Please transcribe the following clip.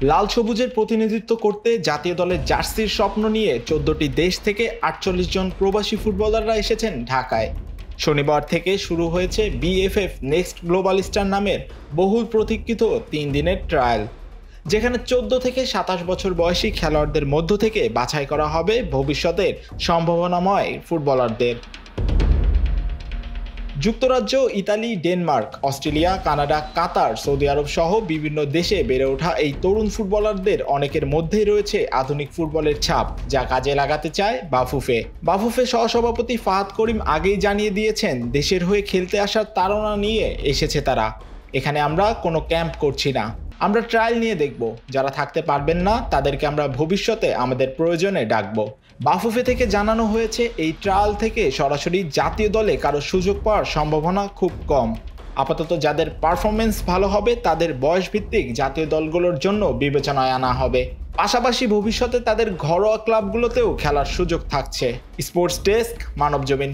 লাল সবুজের প্রতিনিধিত্ব করতে জাতীয় দলের জার্সির স্বপ্ন নিয়ে ১৪টি দেশ থেকে ৪৮ জন প্রবাসী ফুটবলাররা এসেছেন ঢাকায়। শনিবার থেকে শুরু হয়েছে বিএফএফ নেক্সট গ্লোবাল স্টার নামের বহুল প্রতীক্ষিত ৩ দিনের ট্রায়াল, যেখানে ১৪ থেকে ২৭ বছর বয়সী খেলোয়াড়দের মধ্য থেকে বাছাই করা হবে ভবিষ্যতের সম্ভাবনাময় ফুটবলারদের। যুক্তরাজ্য, ইতালি, ডেনমার্ক, অস্ট্রেলিয়া, কানাডা, কাতার, সৌদি আরব সহ বিভিন্ন দেশে বেড়ে ওঠা এই তরুণ ফুটবলারদের অনেকের মধ্যেই রয়েছে আধুনিক ফুটবলের ছাপ, যা কাজে লাগাতে চায় বাফুফে। বাফুফে সহসভাপতি ফাহাদ করিম আগেই জানিয়ে দিয়েছেন, দেশের হয়ে খেলতে আসার তাড়না নিয়ে এসেছে তারা। এখানে আমরা কোনো ক্যাম্প করছি না, আমরা ট্রায়াল নিয়ে দেখব। যারা থাকতে পারবেন না তাদেরকে আমরা ভবিষ্যতে আমাদের প্রয়োজনে ডাকবো। বাফুফে থেকে জানানো হয়েছে, এই ট্রায়াল থেকে সরাসরি জাতীয় দলে কারো সুযোগ পাওয়ার সম্ভাবনা খুব কম। আপাতত যাদের পারফরমেন্স ভালো হবে তাদের বয়সভিত্তিক জাতীয় দলগুলোর জন্য বিবেচনায় আনা হবে। পাশাপাশি ভবিষ্যতে তাদের ঘরোয়া ক্লাবগুলোতেও খেলার সুযোগ থাকছে। Sports desk, Manabzamin.